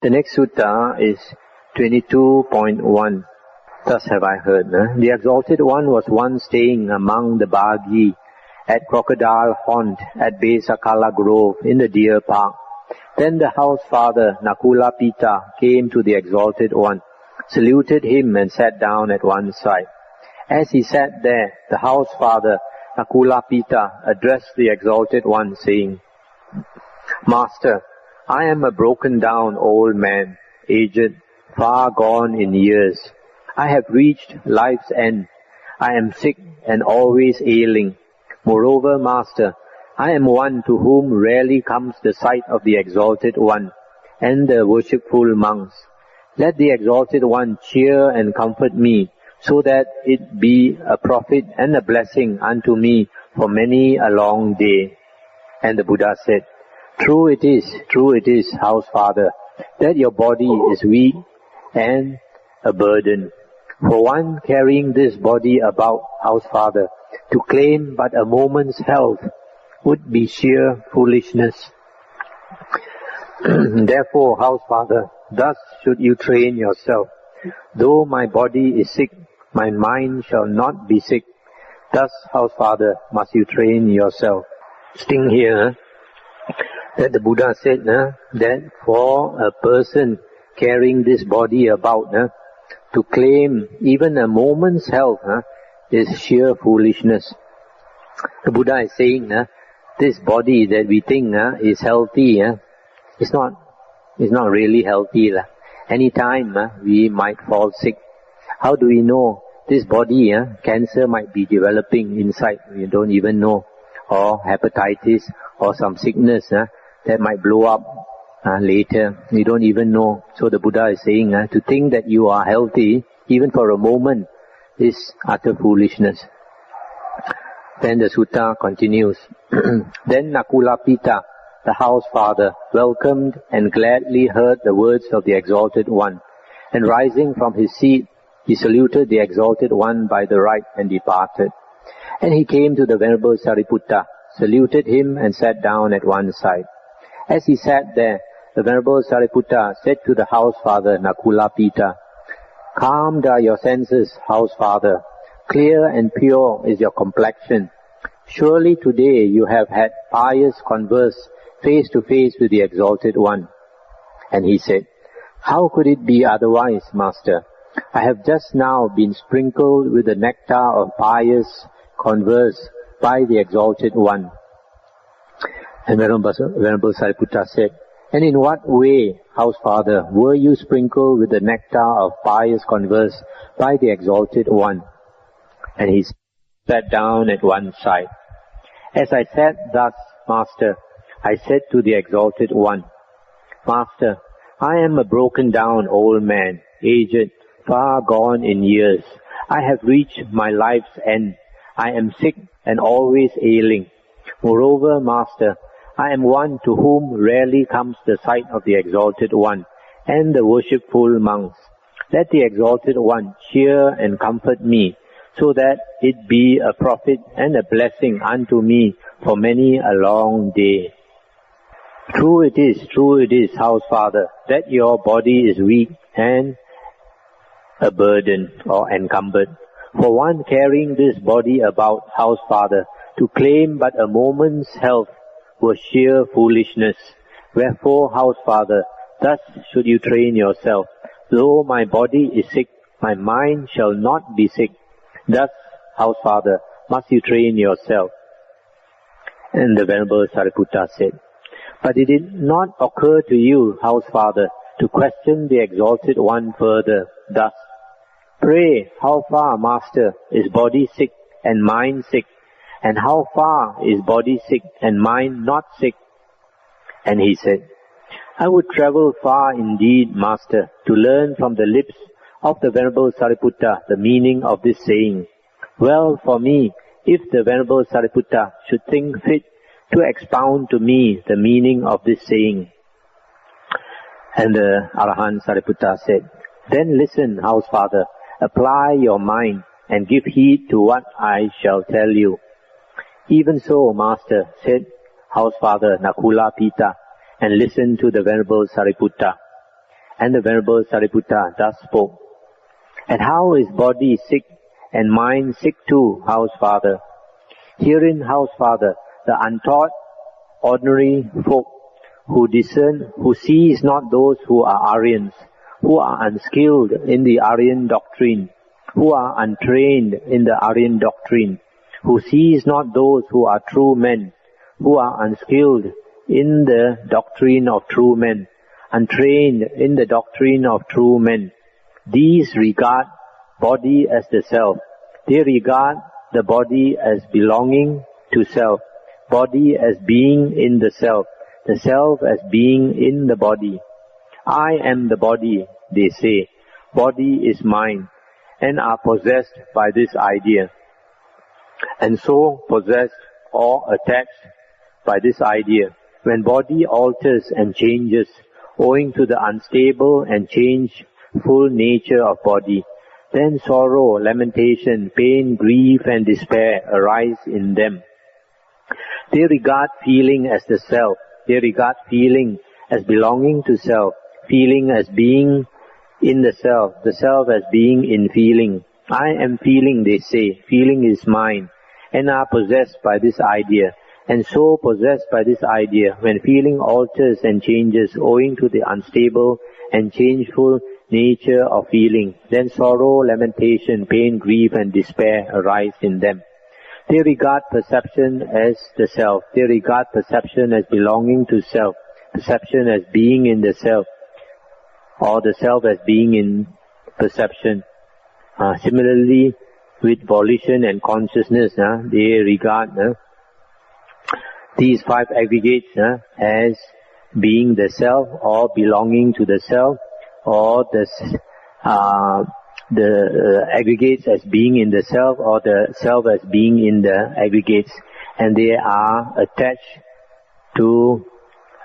The next sutta is 22.1. Thus have I heard. The Exalted One was once staying among the Bhagi at Crocodile Haunt at Besakala Grove in the Deer Park. Then the house father Nakula Pita came to the Exalted One, saluted him and sat down at one side. As he sat there, the house father Nakula Pita addressed the Exalted One, saying, Master, I am a broken down old man, aged, far gone in years. I have reached life's end. I am sick and always ailing. Moreover, Master, I am one to whom rarely comes the sight of the Exalted One and the worshipful monks. Let the Exalted One cheer and comfort me, so that it be a profit and a blessing unto me for many a long day. And the Buddha said, true it is, house father, that your body is weak and a burden. For one carrying this body about, house father, to claim but a moment's health would be sheer foolishness. Therefore, house father, thus should you train yourself. Though my body is sick, my mind shall not be sick. Thus, house father, must you train yourself. Sting here, that the Buddha said that for a person carrying this body about, to claim even a moment's health is sheer foolishness. The Buddha is saying this body that we think is healthy, it's not really healthy. Anytime we might fall sick. How do we know? This body, cancer might be developing inside, we don't even know. Or hepatitis, or some sickness that might blow up later, we don't even know. So the Buddha is saying to think that you are healthy, even for a moment, is utter foolishness. Then the sutta continues. Then Nakula Pita, the house father, welcomed and gladly heard the words of the Exalted One, and rising from his seat, he saluted the Exalted One by the right and departed. And he came to the Venerable Sariputta, saluted him and sat down at one side. As he sat there, the Venerable Sariputta said to the house father Nakula Pita, calmed are your senses, house father. Clear and pure is your complexion. Surely today you have had pious converse face to face with the Exalted One. And he said, how could it be otherwise, Master? I have just now been sprinkled with the nectar of pious converse by the Exalted One. And Venerable Sariputta said, and in what way, house father, were you sprinkled with the nectar of pious converse by the Exalted One? And he sat down at one side. As I sat thus, Master, I said to the Exalted One, Master, I am a broken down old man, aged, far gone in years. I have reached my life's end. I am sick and always ailing. Moreover, Master, I am one to whom rarely comes the sight of the Exalted One and the worshipful monks. Let the Exalted One cheer and comfort me, so that it be a profit and a blessing unto me for many a long day. True it is, house father, that your body is weak and a burden or encumbered. For one carrying this body about, house father, to claim but a moment's health were sheer foolishness. Wherefore, house father, thus should you train yourself. Though my body is sick, my mind shall not be sick. Thus, house father, must you train yourself. And the Venerable Sariputta said, but it did not occur to you, house father, to question the Exalted One further, thus, pray, how far, Master, is body sick and mind sick? And how far is body sick and mind not sick? And he said, I would travel far indeed, Master, to learn from the lips of the Venerable Sariputta the meaning of this saying. Well for me, if the Venerable Sariputta should think fit to expound to me the meaning of this saying. And the Arahant Sariputta said, then listen, house father, apply your mind and give heed to what I shall tell you. Even so, Master, said house father Nakula Pita, and listened to the Venerable Sariputta. And the Venerable Sariputta thus spoke. And how is body sick and mind sick too, House Father? Herein, House Father, the untaught, ordinary folk who discern, who sees not those who are Aryans, who are unskilled in the Aryan doctrine, who are untrained in the Aryan doctrine, who sees not those who are true men, who are unskilled in the doctrine of true men, untrained in the doctrine of true men. These regard body as the self. They regard the body as belonging to self, body as being in the self as being in the body. I am the body, they say. Body is mine, and are possessed by this idea. And so possessed or attached by this idea. When body alters and changes, owing to the unstable and changeful nature of body, then sorrow, lamentation, pain, grief and despair arise in them. They regard feeling as the self. They regard feeling as belonging to self, feeling as being in the self as being in feeling. I am feeling, they say, feeling is mine, and are possessed by this idea. And so possessed by this idea, when feeling alters and changes owing to the unstable and changeful nature of feeling, then sorrow, lamentation, pain, grief and despair arise in them. They regard perception as the self. They regard perception as belonging to self, perception as being in the self, or the self as being in perception. Similarly, with volition and consciousness, they regard these five aggregates as being the self or belonging to the self, or the aggregates as being in the self, or the self as being in the aggregates, and they are attached to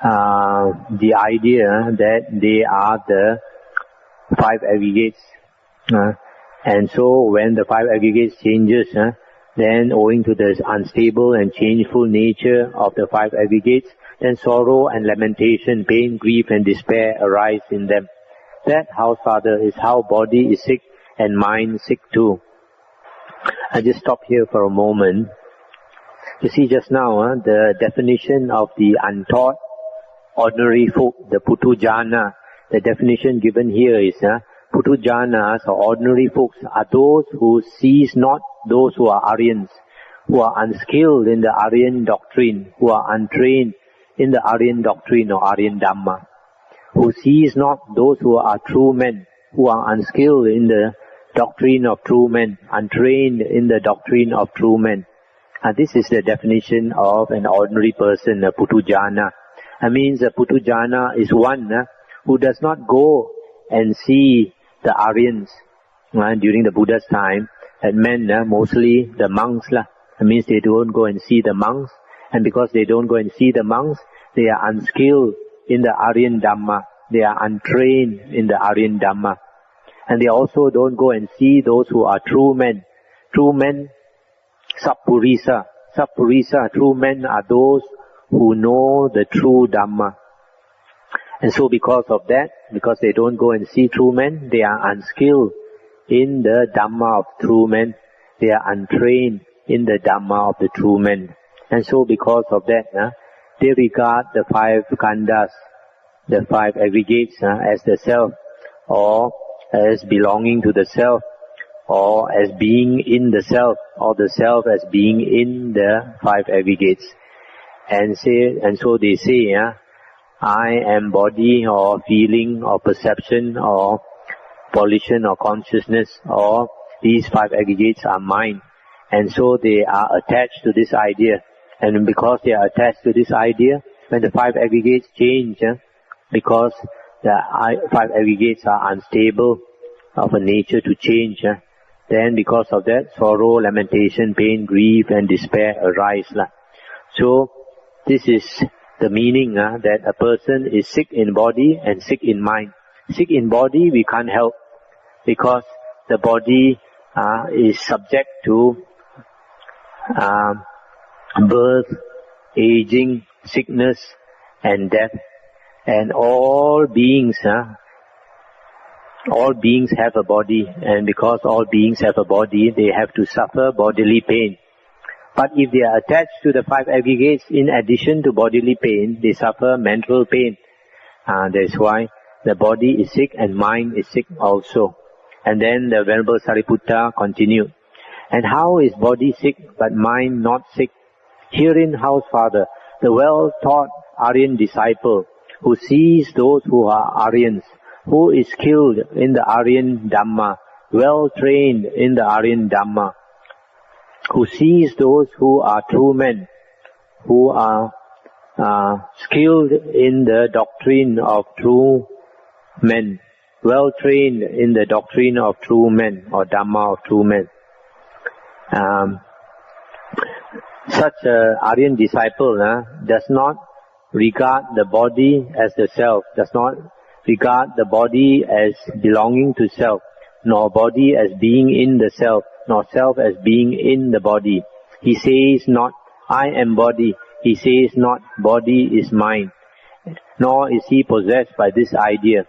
the idea that they are the five aggregates. And so when the five aggregates changes, then owing to the unstable and changeful nature of the five aggregates, then sorrow and lamentation, pain, grief and despair arise in them. That, House Father, is how body is sick and mind sick too. I just stop here for a moment. You see just now, the definition of the untaught, ordinary folk, the Putujana, the definition given here is, Putujanas or ordinary folks are those who sees not those who are Aryans, who are unskilled in the Aryan doctrine, who are untrained in the Aryan doctrine or Aryan Dhamma, who sees not those who are true men, who are unskilled in the doctrine of true men, untrained in the doctrine of true men. This is the definition of an ordinary person, a Putujana. That means a Putujana is one who does not go and see the Aryans during the Buddha's time. That men, mostly the monks, that means they don't go and see the monks, and because they don't go and see the monks, they are unskilled in the Aryan Dhamma, they are untrained in the Aryan Dhamma, and they also don't go and see those who are true men. True men, Sappurisa, true men are those who know the true Dhamma. And so because of that, because they don't go and see true men, they are unskilled in the Dhamma of true men. They are untrained in the Dhamma of the true men. And so because of that, they regard the five khandhas, the five aggregates, as the self, or as belonging to the self, or as being in the self, or the self as being in the five aggregates. And so they say, I am body or feeling or perception or volition or consciousness, or these five aggregates are mine. And so they are attached to this idea. And because they are attached to this idea, when the five aggregates change, because the five aggregates are unstable of a nature to change, then because of that, sorrow, lamentation, pain, grief and despair arise. So this is the meaning that a person is sick in body and sick in mind. Sick in body we can't help, because the body is subject to birth, aging, sickness and death. And all beings all beings have a body, and because all beings have a body, they have to suffer bodily pain. But if they are attached to the five aggregates, in addition to bodily pain, they suffer mental pain. That's why the body is sick and mind is sick also. And then the Venerable Sariputta continued, and how is body sick but mind not sick? Herein, House Father, the well-taught Aryan disciple, who sees those who are Aryans, who is skilled in the Aryan Dhamma, well trained in the Aryan Dhamma, who sees those who are true men, who are skilled in the doctrine of true men, well trained in the doctrine of true men, or Dhamma of true men. Such an Aryan disciple does not regard the body as the self, does not regard the body as belonging to self, nor body as being in the self, nor self as being in the body. He says not, I am body. He says not, body is mine. Nor is he possessed by this idea.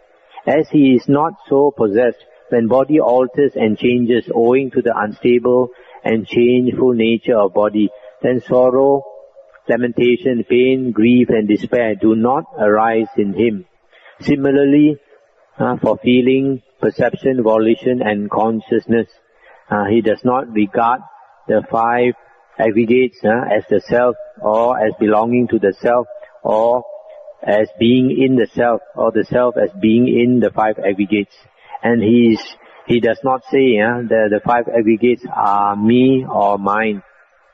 As he is not so possessed, when body alters and changes owing to the unstable and changeful nature of body, then sorrow, lamentation, pain, grief and despair do not arise in him. Similarly, for feeling, perception, volition and consciousness, he does not regard the five aggregates as the self, or as belonging to the self, or as being in the self, or the self as being in the five aggregates. And he does not say the five aggregates are me or mine,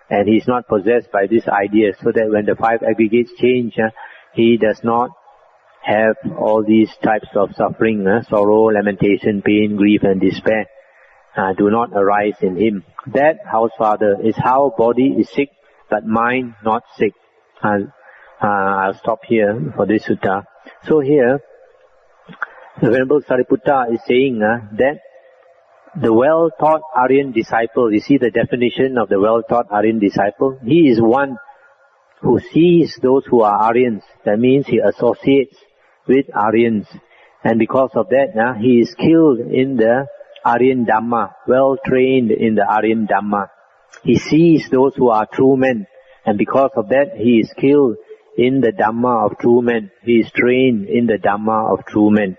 and he is not possessed by this idea, so that when the five aggregates change, he does not have all these types of suffering, sorrow, lamentation, pain, grief and despair do not arise in him. That, House Father, is how body is sick, but mind not sick. I'll stop here for this sutta. So here, the Venerable Sariputta is saying that the well-taught Aryan disciple, you see the definition of the well-taught Aryan disciple? He is one who sees those who are Aryans. That means he associates with Aryans. And because of that, he is skilled in the Aryan Dhamma, well trained in the Aryan Dhamma. He sees those who are true men. And because of that, he is skilled in the Dhamma of true men. He is trained in the Dhamma of true men.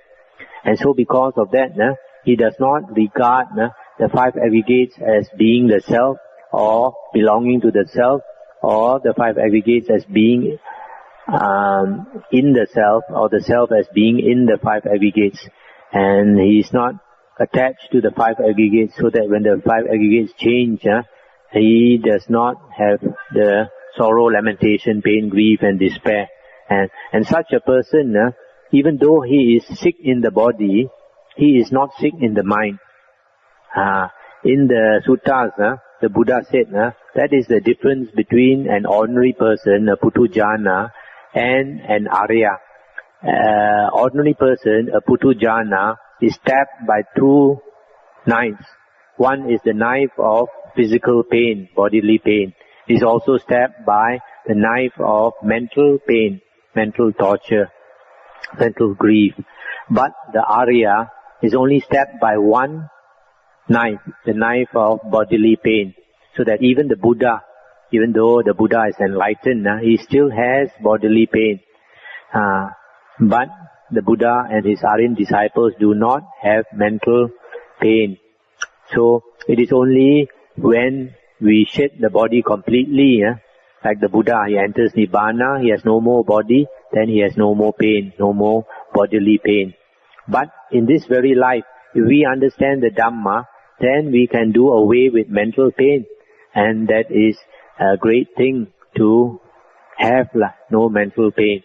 And so because of that, he does not regard the five aggregates as being the self, or belonging to the self, or the five aggregates as being in the self, or the self as being in the five aggregates. And he is not attached to the five aggregates, so that when the five aggregates change, he does not have the sorrow, lamentation, pain, grief and despair. And such a person, even though he is sick in the body, he is not sick in the mind. In the suttas, the Buddha said, that is the difference between an ordinary person, a Putujana, and an Arya. Ordinary person, a Putujana, is stabbed by two knives. One is the knife of physical pain, bodily pain. He is also stabbed by the knife of mental pain, mental torture, mental grief. But the Arya is only stabbed by one knife, the knife of bodily pain. So that even the Buddha, even though the Buddha is enlightened, he still has bodily pain. But the Buddha and his Aryan disciples do not have mental pain. So it is only when we shed the body completely, like the Buddha, he enters Nibbana, he has no more body, then he has no more pain, no more bodily pain. But in this very life, if we understand the Dhamma, then we can do away with mental pain. And that is a great thing to have no mental pain.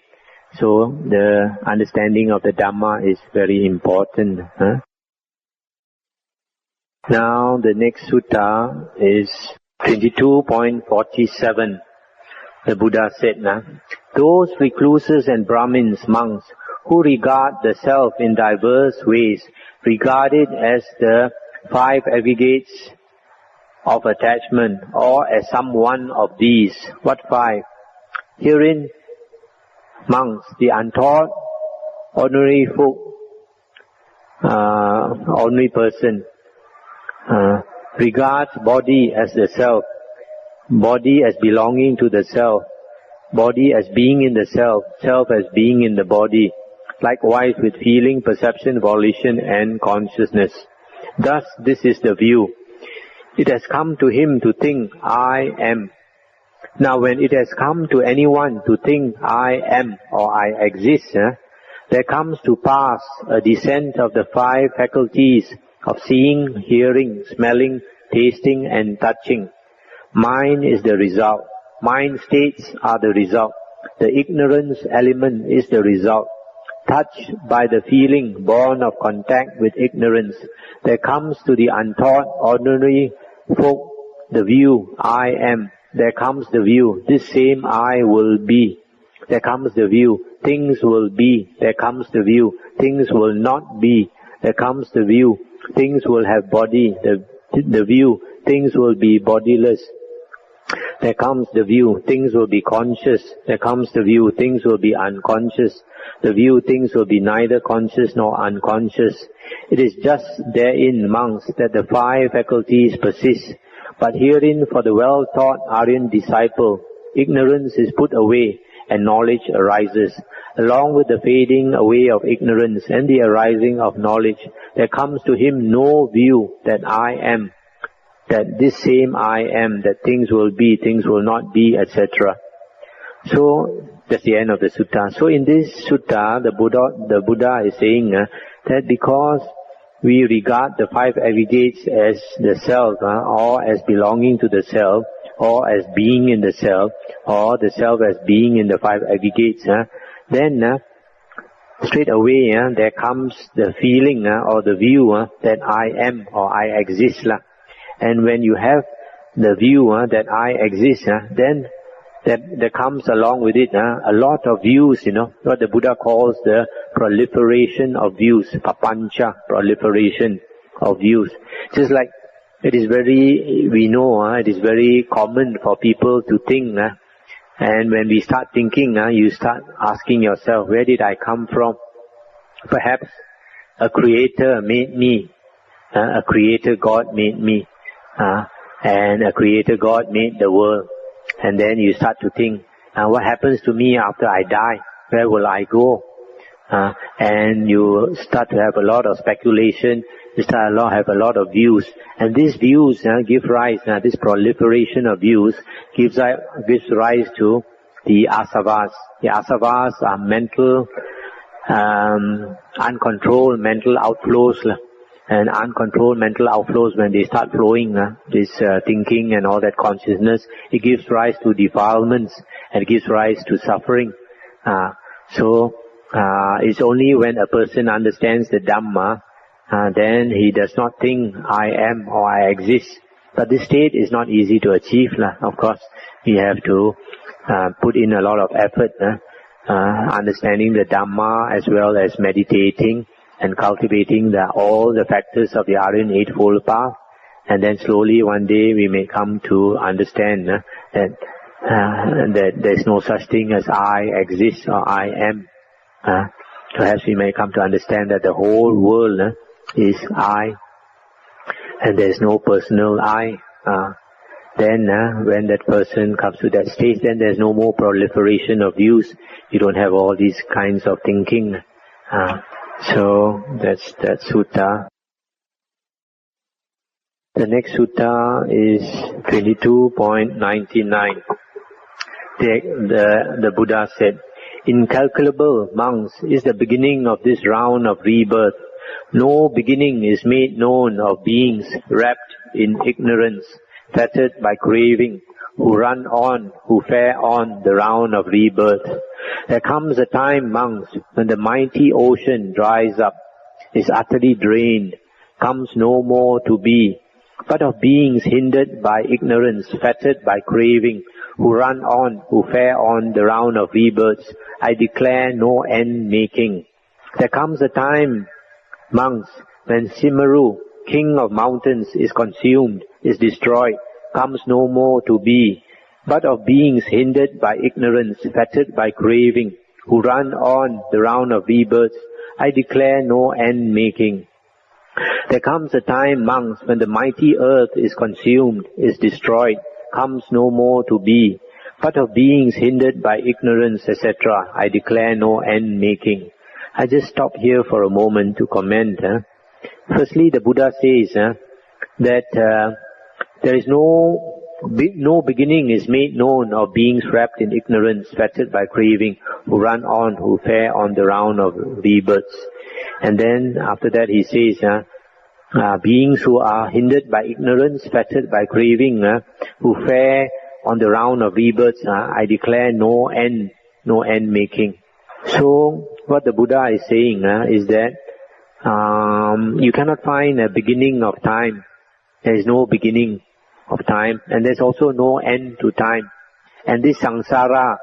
So the understanding of the Dhamma is very important. Now the next sutta is 22.47. The Buddha said, those recluses and Brahmins, monks, who regard the self in diverse ways, regard it as the five aggregates of attachment, or as some one of these. What five? Herein, monks, the untaught, ordinary folk, ordinary person regards body as the self, body as belonging to the self, body as being in the self, self as being in the body, likewise with feeling, perception, volition and consciousness. Thus this is the view. It has come to him to think, I am. Now when it has come to anyone to think, I am or I exist, there comes to pass a descent of the 5 faculties of seeing, hearing, smelling, tasting and touching. Mind is the result. Mind states are the result. The ignorance element is the result. Touched by the feeling born of contact with ignorance, there comes to the untaught ordinary folk the view, I am. There comes the view, this same I will be. There comes the view, things will be. There comes the view, things will not be. There comes the view, things will have body. The view, things will be bodiless. There comes the view, things will be conscious. There comes the view, things will be unconscious. The view, things will be neither conscious nor unconscious. It is just therein, monks, that the 5 faculties persist. But herein, for the well-taught Aryan disciple, ignorance is put away and knowledge arises. Along with the fading away of ignorance and the arising of knowledge, there comes to him no view that I am, that this same I am, that things will be, things will not be, etc. So, that's the end of the sutta. So in this sutta, the Buddha is saying that because we regard the 5 aggregates as the self, or as belonging to the self, or as being in the self, or the self as being in the 5 aggregates, then straight away there comes the feeling or the view that I am or I exist. And when you have the view that I exist, then there comes along with it a lot of views, what the Buddha calls the proliferation of views, papancha, proliferation of views. Just like it is it is very common for people to think, and when we start thinking, you start asking yourself, where did I come from? Perhaps a creator made me, a creator God made me, and a creator God made the world. And then you start to think, what happens to me after I die? Where will I go? And you start to have a lot of speculation, you start to have a lot of views. And these views give rise, this proliferation of views gives rise to the asavas. The asavas are mental, uncontrolled mental outflows. And uncontrolled mental outflows, when they start flowing, this thinking and all that consciousness, it gives rise to defilements and it gives rise to suffering. So it's only when a person understands the Dhamma, then he does not think I am or I exist. But this state is not easy to achieve. Of course, we have to put in a lot of effort, understanding the Dhamma as well as meditating and cultivating all the factors of the Aryan Eightfold Path, and then slowly one day we may come to understand that there is no such thing as I exist or I am. Perhaps we may come to understand that the whole world is I, and there is no personal I. Then when that person comes to that stage, then there is no more proliferation of views. You don't have all these kinds of thinking. So that's that sutta. The next sutta is 22.99. The Buddha said, incalculable, monks, is the beginning of this round of rebirth. No beginning is made known of beings wrapped in ignorance, fettered by craving, who run on, who fare on the round of rebirth. There comes a time, monks, when the mighty ocean dries up, is utterly drained, comes no more to be, but of beings hindered by ignorance, fettered by craving, who run on, who fare on the round of rebirths, I declare no end making. There comes a time, monks, when Simaru, king of mountains, is consumed, is destroyed, comes no more to be, but of beings hindered by ignorance, fettered by craving, who run on the round of rebirths, I declare no end making. There comes a time, monks, when the mighty earth is consumed, is destroyed, comes no more to be. But of beings hindered by ignorance, etc., I declare no end making. I just stop here for a moment to comment. Firstly, the Buddha says that there is no beginning is made known of beings wrapped in ignorance, fettered by craving, who run on, who fare on the round of rebirths. And then after that he says, beings who are hindered by ignorance, fettered by craving, who fare on the round of rebirths, I declare no end making. So what the Buddha is saying is that you cannot find a beginning of time. There is no beginning of time, and there's also no end to time. And this samsara,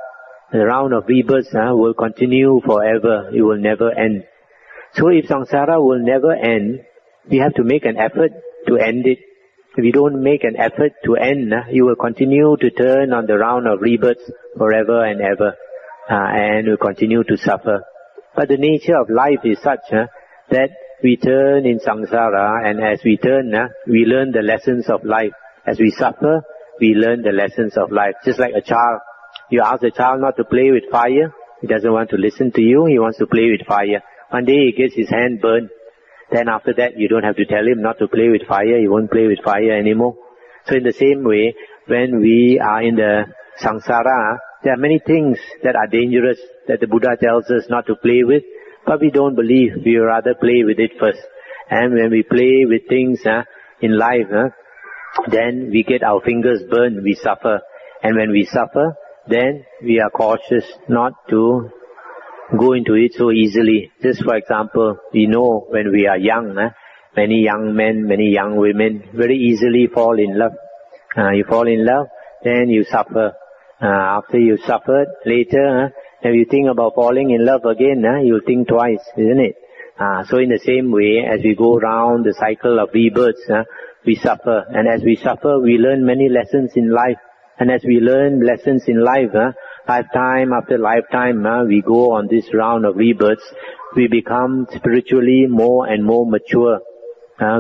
the round of rebirths, will continue forever. It will never end. So if samsara will never end, we have to make an effort to end it. If you don't make an effort to end, you will continue to turn on the round of rebirths forever and ever, and will continue to suffer. But the nature of life is such that we turn in samsara, and as we turn, we learn the lessons of life. As we suffer, we learn the lessons of life. Just like a child, you ask a child not to play with fire, he doesn't want to listen to you, he wants to play with fire. One day he gets his hand burned. Then after that, you don't have to tell him not to play with fire, he won't play with fire anymore. So in the same way, when we are in the samsara, there are many things that are dangerous that the Buddha tells us not to play with, but we don't believe, we rather play with it first. And when we play with things in life, then we get our fingers burned, we suffer. And when we suffer, then we are cautious not to go into it so easily. Just for example, we know when we are young, many young men, many young women very easily fall in love. You fall in love, then you suffer. After you suffered, later, if you think about falling in love again, you'll think twice, isn't it? So in the same way, as we go round the cycle of rebirths, we suffer. And as we suffer, we learn many lessons in life. And as we learn lessons in life, lifetime after lifetime, we go on this round of rebirths, we become spiritually more and more mature.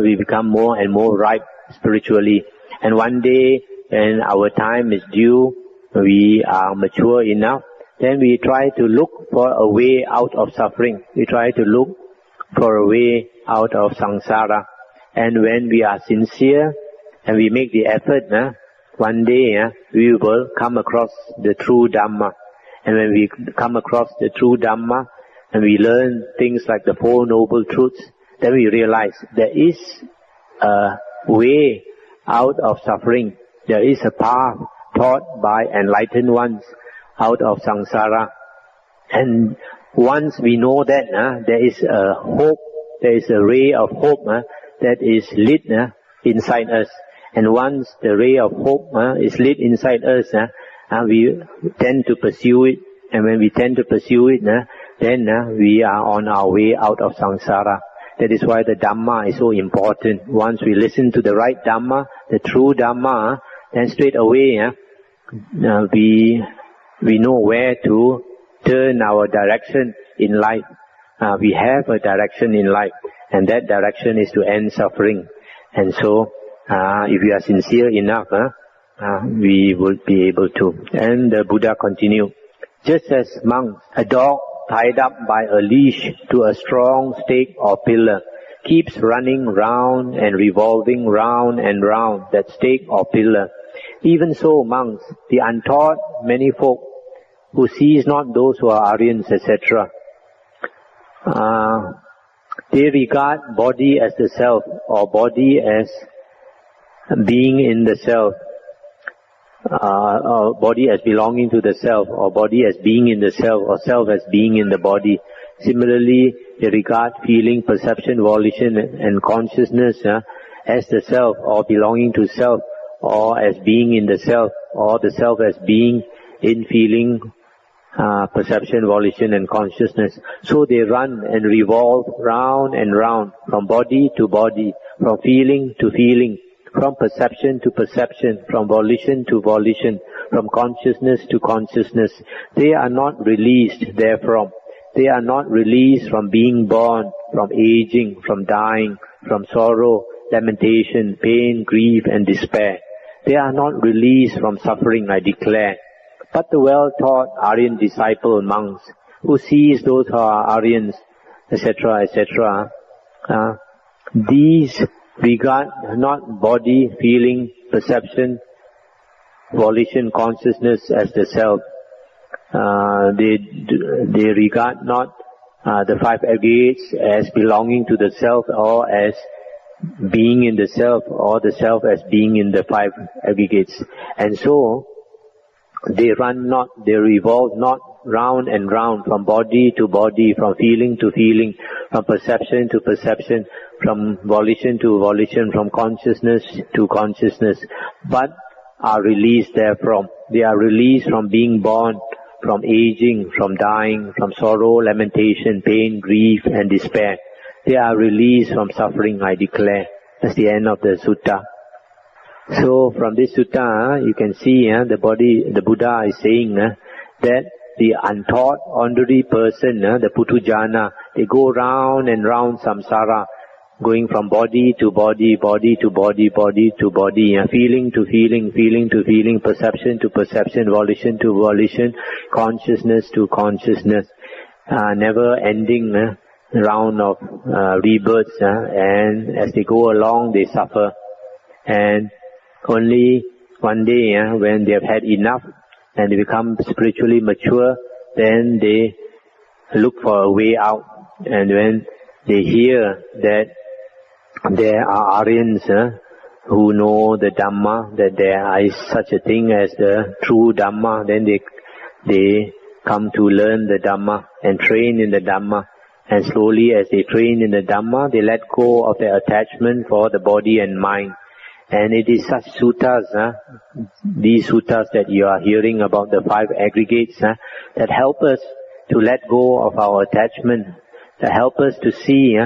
We become more and more ripe spiritually. And one day, when our time is due, we are mature enough, then we try to look for a way out of suffering. We try to look for a way out of samsara. And when we are sincere and we make the effort, one day we will come across the true Dhamma. And when we come across the true Dhamma and we learn things like the Four Noble Truths, then we realize there is a way out of suffering. There is a path taught by enlightened ones out of samsara. And once we know that, there is a hope, there is a ray of hope that is lit inside us. And once the ray of hope is lit inside us, we tend to pursue it. And when we tend to pursue it, then we are on our way out of samsara. That is why the Dhamma is so important. Once we listen to the right Dhamma, the true Dhamma, then straight away we know where to turn our direction in life. We have a direction in life, and that direction is to end suffering. And so, if we are sincere enough, we will be able to. And the Buddha continued, just as monks, a dog tied up by a leash to a strong stake or pillar keeps running round and revolving round and round that stake or pillar. Even so, monks, the untaught many folk, who sees not those who are Aryans, etc., they regard body as the self, or body as being in the self, or body as belonging to the self, or body as being in the self, or self as being in the body. Similarly, they regard feeling, perception, volition, and consciousness as the self, or belonging to self, or as being in the self, or the self as being in feeling, perception, volition, and consciousness. So they run and revolve round and round, from body to body, from feeling to feeling, from perception to perception, from volition to volition, from consciousness to consciousness. They are not released therefrom. They are not released from being born, from aging, from dying, from sorrow, lamentation, pain, grief and despair. They are not released from suffering, I declare. But the well-taught Aryan disciple monks, who sees those who are Aryans, etc., etc., these regard not body, feeling, perception, volition, consciousness as the self. They regard not the five aggregates as belonging to the self or as being in the self, or the self as being in the five aggregates. And so they revolve not round and round, from body to body, from feeling to feeling, from perception to perception, from volition to volition, from consciousness to consciousness, but are released therefrom. They are released from being born, from aging, from dying, from sorrow, lamentation, pain, grief and despair. They are released from suffering, I declare. That's the end of the sutta. So from this sutta, you can see the Buddha is saying that the untaught, ordinary person, the Putujana, they go round and round samsara, going from body to body, body to body, body to body, feeling to feeling, feeling to feeling, perception to perception, volition to volition, consciousness to consciousness, never ending round of rebirths, and as they go along they suffer, and only one day when they have had enough and they become spiritually mature, then they look for a way out. And when they hear that there are Aryans who know the Dhamma, that there is such a thing as the true Dhamma, then they come to learn the Dhamma and train in the Dhamma. And slowly as they train in the Dhamma, they let go of their attachment for the body and mind. And it is such suttas, these suttas that you are hearing about, the five aggregates, that help us to let go of our attachment, that help us to see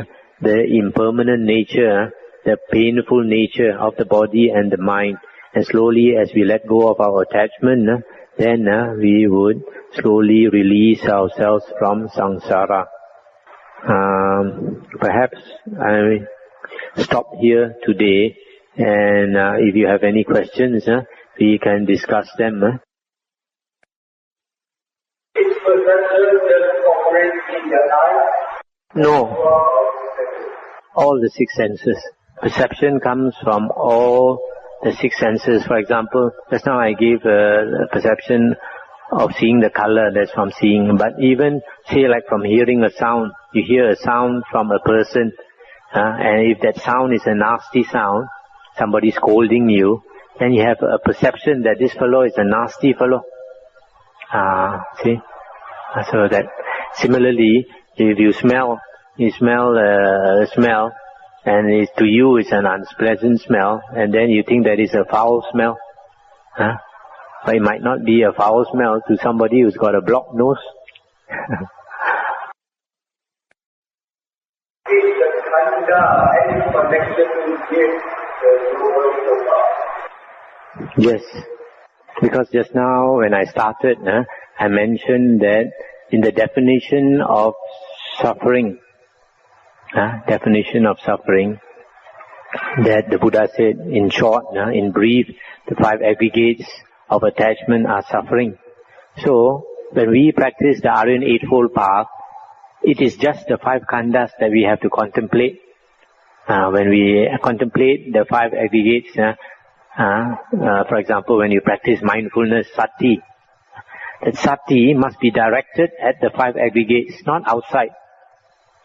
the impermanent nature, the painful nature of the body and the mind. And slowly as we let go of our attachment, then we would slowly release ourselves from samsara. Perhaps I stop here today, and if you have any questions, we can discuss them. Is perception just operates in the eye? No. All the six senses. Perception comes from all the six senses. For example, just now I gave a perception of seeing the color, that's from seeing. But even, say like from hearing a sound, you hear a sound from a person, and if that sound is a nasty sound, somebody scolding you, then you have a perception that this fellow is a nasty fellow. See? So that, similarly, if you smell a smell, and to you it's an unpleasant smell, and then you think that is a foul smell. But it might not be a foul smell to somebody who's got a blocked nose. Yes, because just now when I started, I mentioned that in the definition of suffering, that the Buddha said in short, in brief, the five aggregates of attachment are suffering. So when we practice the Aryan Eightfold Path, it is just the five khandhas that we have to contemplate. When we contemplate the five aggregates, for example, when you practice mindfulness, sati, that sati must be directed at the five aggregates, not outside.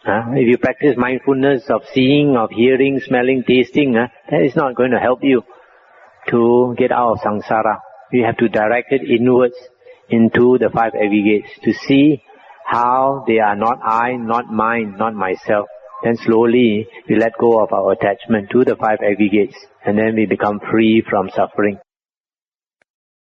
If you practice mindfulness of seeing, of hearing, smelling, tasting, that is not going to help you to get out of samsara. You have to direct it inwards into the five aggregates to see how they are not I, not mine, not myself. Then slowly we let go of our attachment to the five aggregates, and then we become free from suffering.